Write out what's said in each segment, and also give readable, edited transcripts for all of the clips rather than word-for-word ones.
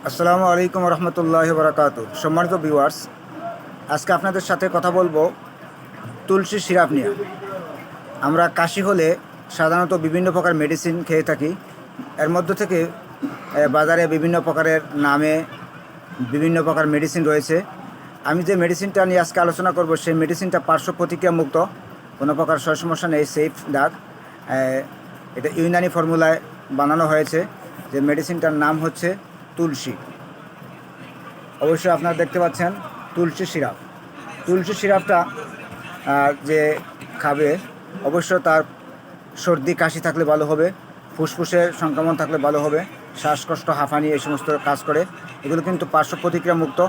আসসালামু আলাইকুম রহমতুল্লাহি বারাকাতু। সম্মানিত ভিউয়ার্স, আজকে আপনাদের সাথে কথা বলবো তুলসী সিরাপ নিয়ে। আমরা কাশি হলে সাধারণত বিভিন্ন প্রকার মেডিসিন খেয়ে থাকি। এর মধ্য থেকে বাজারে বিভিন্ন প্রকারের নামে বিভিন্ন প্রকার মেডিসিন রয়েছে। আমি যে মেডিসিনটা নিয়ে আজকে আলোচনা করব সেই মেডিসিনটা পার্শ্ব প্রতিক্রিয়া মুক্ত, কোনো প্রকার সমস্যা নেই, সেফ দাগ। এটা ইউনানি ফর্মুলায় বানানো হয়েছে। যে মেডিসিনটার নাম হচ্ছে তুলসী। অবশ্যই আপনারা দেখতে পাচ্ছেন তুলসী সিরাপ। তুলসী সিরাপটা যে খাবে অবশ্য তার সর্দি কাশি থাকলে ভালো হবে, ফুসফুসের সংক্রমণ থাকলে ভালো হবে, শ্বাসকষ্ট হাঁফানি এই সমস্ত কাজ করে। এগুলো কিন্তু পার্শ্ব প্রতিক্রিয়া মুক্ত।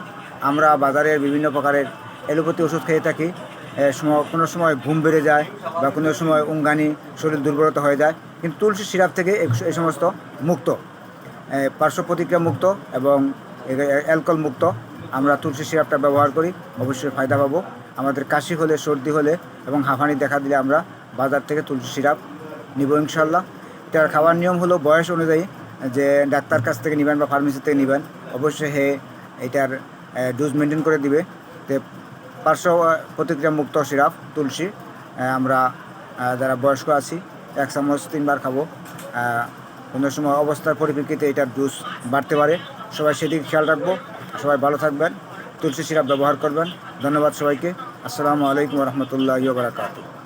আমরা বাজারের বিভিন্ন প্রকারের অ্যালোপ্যাথি ওষুধ খেয়ে থাকি, কোনো সময় ঘুম বেড়ে যায় বা কোনো সময় উঙ্গানি, শরীর দুর্বলতা হয়ে যায়, কিন্তু তুলসী সিরাপ থেকে এই সমস্ত মুক্ত, পার্শ্ব প্রতিক্রিয়া মুক্ত এবং অ্যালকোহল মুক্ত। আমরা তুলসী সিরাপটা ব্যবহার করি, অবশ্যই ফায়দা পাবো। আমাদের কাশি হলে, সর্দি হলে এবং হাঁফানি দেখা দিলে আমরা বাজার থেকে তুলসী সিরাপ নিব ইনশাল্লাহ। এটার খাওয়ার নিয়ম হলো বয়স অনুযায়ী, যে ডাক্তার কাছ থেকে নেবেন বা ফার্মেসি থেকে নেবেন, অবশ্যই এটার ডোজ মেনটেন করে দিবে। তো পার্শ্ব প্রতিক্রিয়া মুক্ত সিরাপ তুলসী আমরা যারা বয়স্ক আছি 1 চামচ 3 বার খাবো। কোনো সময় অবস্থার পরিপ্রেক্ষিতে এটার ডোজ বাড়তে পারে, সবাই সেদিকে খেয়াল রাখবো। সবাই ভালো থাকবেন, তুলসী সিরাপ ব্যবহার করবেন। ধন্যবাদ সবাইকে। আসসালামু আলাইকুম রহমতুল্লাহি ওয়া বারাকাতুহু।